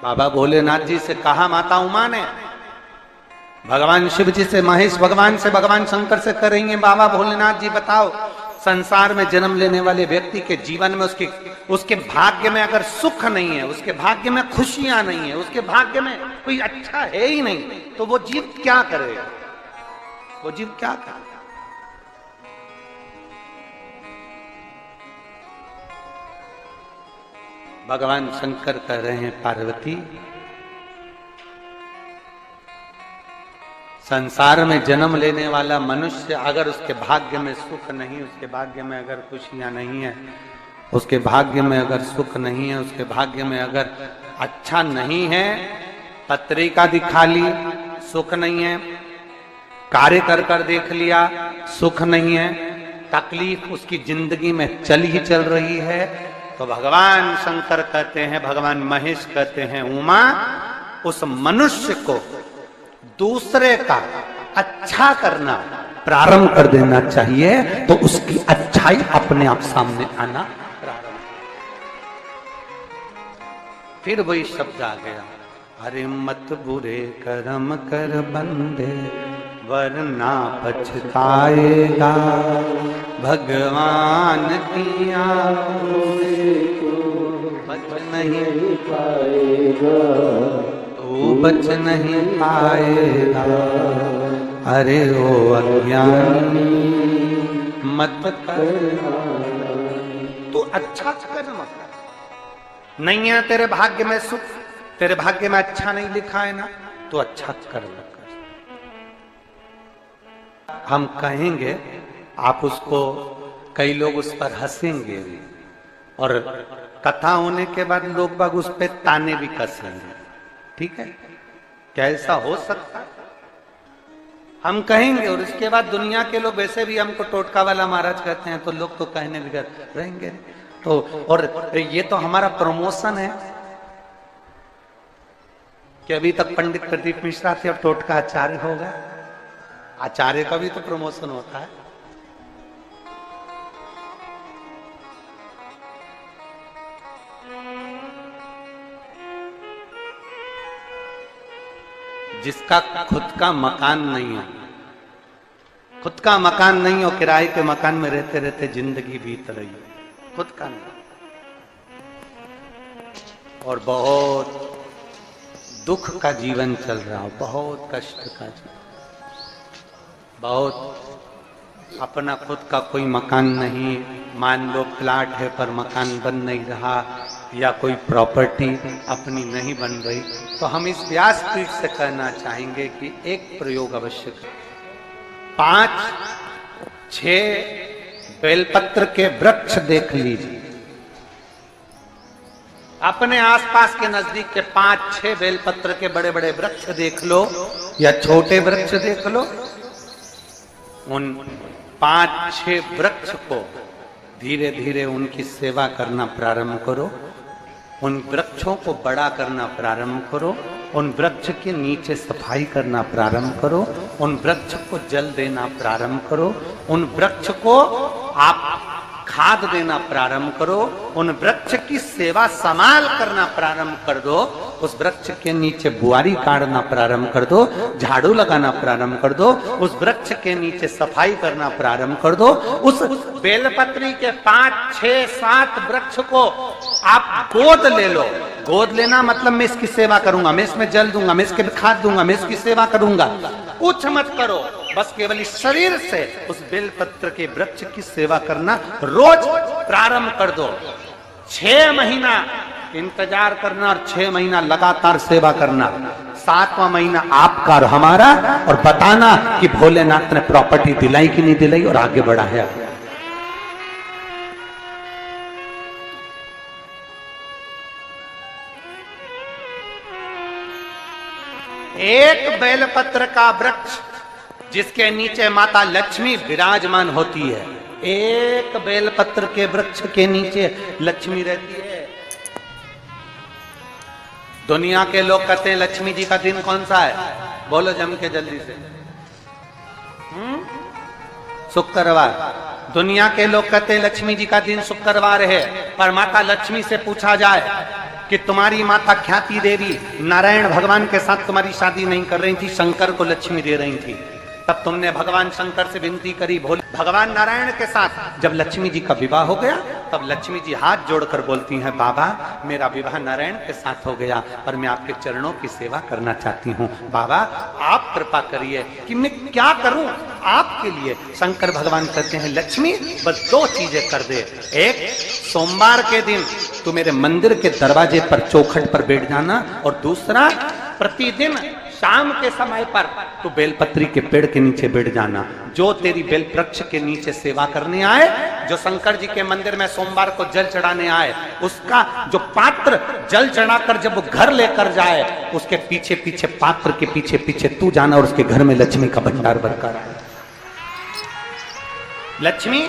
बाबा भोलेनाथ जी से कहा माता उमा ने, भगवान शिव जी से, महेश भगवान से, भगवान शंकर से करेंगे, बाबा भोलेनाथ जी बताओ संसार में जन्म लेने वाले व्यक्ति के जीवन में उसके भाग्य में अगर सुख नहीं है, उसके भाग्य में खुशियां नहीं है, उसके भाग्य में कोई अच्छा है ही नहीं, तो वो जीव क्या करेगा? वो जीव क्या करेगा? भगवान शंकर कह रहे हैं पार्वती, संसार में जन्म लेने वाला मनुष्य अगर उसके भाग्य में सुख नहीं, उसके भाग्य में अगर खुशियां नहीं है, उसके भाग्य में अगर सुख नहीं है, उसके भाग्य में अगर अच्छा नहीं है, पत्रिका दिखा ली सुख नहीं है, कार्य कर कर देख लिया सुख नहीं है, तकलीफ उसकी जिंदगी में चल ही चल रही है, तो भगवान शंकर कहते हैं, भगवान महेश कहते हैं, उमा उस मनुष्य को दूसरे का अच्छा करना प्रारंभ कर देना चाहिए, तो उसकी अच्छाई अपने आप सामने आना प्रारंभ। फिर वही शब्द आ गया, अरे मत बुरे कर्म कर बंदे वरना पछताएगा, भगवान की आंखों बच नहीं पाएगा, तू बच नहीं पाएगा, अरे ओ अज्ञानी मत करना, तू अच्छा कर्म कर। नहीं है तेरे भाग्य में सुख, तेरे भाग्य में अच्छा नहीं लिखा है ना, तो अच्छा कर्म कर। हम कहेंगे, आप उसको, कई लोग उस पर हंसेंगे भी, और कथा होने के बाद लोग बाग उस पर ताने भी कसेंगे, ठीक है? क्या ऐसा हो सकता है? हम कहेंगे और इसके बाद दुनिया के लोग वैसे भी हमको टोटका वाला महाराज कहते हैं, तो लोग तो कहने भी रहेंगे। तो और ये तो हमारा प्रमोशन है कि अभी तक पंडित प्रदीप मिश्रा थे, अब टोटका आचार्य होगा। आचार्य का भी तो प्रमोशन होता है। जिसका खुद का मकान नहीं है, खुद का मकान नहीं हो, किराए के मकान में रहते रहते जिंदगी बीत रही है, खुद का नहीं, और बहुत दुख का जीवन चल रहा हो, बहुत कष्ट का जीवन, बहुत अपना खुद का कोई मकान नहीं, मान लो प्लाट है पर मकान बन नहीं रहा, या कोई प्रॉपर्टी अपनी नहीं बन रही, तो हम इस व्यासपीठ से कहना चाहेंगे कि एक प्रयोग अवश्य करें। 5-6 बेलपत्र के वृक्ष देख लीजिए, अपने आसपास के नजदीक के 5-6 बेलपत्र के बड़े बड़े वृक्ष देख लो या छोटे वृक्ष देख लो, उन 5-6 वृक्ष को धीरे धीरे उनकी सेवा करना प्रारंभ करो, उन वृक्षों को बड़ा करना प्रारंभ करो, उन वृक्ष के नीचे सफाई करना प्रारंभ करो, उन वृक्ष को जल देना प्रारंभ करो, उन वृक्ष को आप खाद देना प्रारंभ करो, उन वृक्ष की सेवा संभाल करना प्रारंभ कर दो, उस वृक्ष के नीचे बुआरी काटना प्रारंभ कर दो, झाड़ू लगाना प्रारंभ कर दो, उस वृक्ष के नीचे सफाई करना प्रारंभ कर दो, उस बेलपत्री के 5-6-7 वृक्ष को आप गोद ले लो। गोद लेना मतलब मैं इसकी सेवा करूंगा, मैं इसमें जल दूंगा, मैं इसके खाद दूंगा, मैं इसकी सेवा करूंगा, कुछ मत करो, बस केवल इस शरीर से उस बेलपत्र के वृक्ष की सेवा करना रोज प्रारंभ कर दो। 6 महीना इंतजार करना और 6 महीना लगातार सेवा करना, 7वां महीना आपका और हमारा, और बताना कि भोलेनाथ ने प्रॉपर्टी दिलाई कि नहीं दिलाई और आगे बढ़ा है। एक बेलपत्र का वृक्ष जिसके नीचे माता लक्ष्मी विराजमान होती है, एक बेलपत्र के वृक्ष के नीचे लक्ष्मी रहती है। दुनिया के लोग कहते हैं लक्ष्मी जी का दिन कौन सा है, बोलो जम के जल्दी से। शुक्रवार। दुनिया के लोग कहते हैं लक्ष्मी जी का दिन शुक्रवार है, पर माता लक्ष्मी से पूछा जाए कि तुम्हारी माता ख्याति देवी नारायण भगवान के साथ तुम्हारी शादी नहीं कर रही थी, शंकर को लक्ष्मी दे रही थी। तब तुमने भगवान शंकर से विनती करी, भोले भगवान नारायण के साथ जब लक्ष्मी जी का विवाह हो गया, तब लक्ष्मी जी हाथ जोड़कर बोलती हैं, बाबा मेरा विवाह नारायण के साथ हो गया, पर मैं आपके चरणों की सेवा करना चाहती हूँ। बाबा आप कृपा करिए कि मैं क्या करूं आपके लिए। शंकर भगवान कहते हैं, लक्ष्मी बस 2 चीजें कर दे। एक, सोमवार के दिन तू मेरे मंदिर के दरवाजे पर चौखट पर बैठ जाना, और दूसरा, प्रतिदिन शाम के समय पर तू बेलपत्री के पेड़ के नीचे बैठ जाना। जो तेरी बेल वृक्ष के नीचे सेवा करने आए, जो शंकर जी के मंदिर में सोमवार को जल चढ़ाने आए, उसका जो पात्र जल चढ़ाकर जब वो घर लेकर जाए, उसके पीछे पीछे, पात्र के पीछे पीछे तू जाना, और उसके घर में लक्ष्मी का भंडार भरकर आए। लक्ष्मी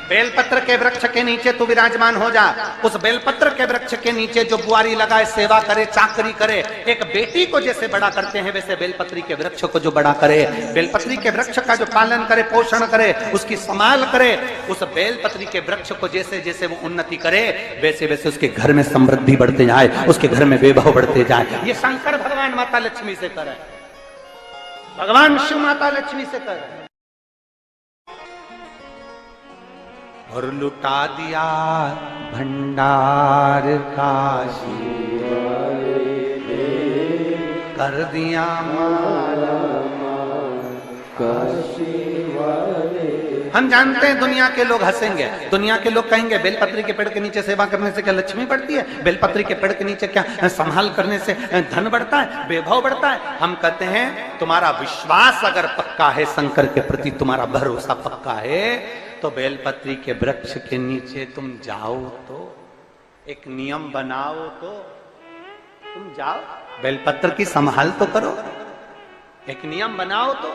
बेलपत्र के वृक्ष के नीचे तू विराजमान हो जा। उस बेलपत्र के वृक्ष के नीचे जो बुआरी लगाए, सेवा करे, चाकरी करे, एक बेटी को जैसे बड़ा करते हैं वैसे बेलपत्री के वृक्ष को जो बड़ा करे, बेलपत्री के वृक्ष का जो पालन करे, पोषण करे, उसकी संभाल करे, उस बेलपत्री के वृक्ष को जैसे जैसे वो उन्नति करे, वैसे वैसे उसके घर में समृद्धि बढ़ते जाए, उसके घर में वैभव बढ़ते जाए। ये शंकर भगवान माता लक्ष्मी से करे, भगवान शिव माता लक्ष्मी से करे। और लुटा दिया भंडार काशी कर दिया माला काशी वाले। हम जानते हैं दुनिया के लोग हंसेंगे, दुनिया के लोग कहेंगे बेलपत्री के पेड़ के नीचे सेवा करने से क्या लक्ष्मी बढ़ती है, बेलपत्री के पेड़ के नीचे क्या संभाल करने से धन बढ़ता है, वैभव बढ़ता है। हम कहते हैं तुम्हारा विश्वास अगर पक्का है, शंकर के प्रति तुम्हारा भरोसा पक्का है, तो बेलपत्री के वृक्ष के नीचे तुम जाओ, तो एक नियम बनाओ, तो तुम जाओ बेलपत्र की संभाल तो करो, एक नियम बनाओ तो।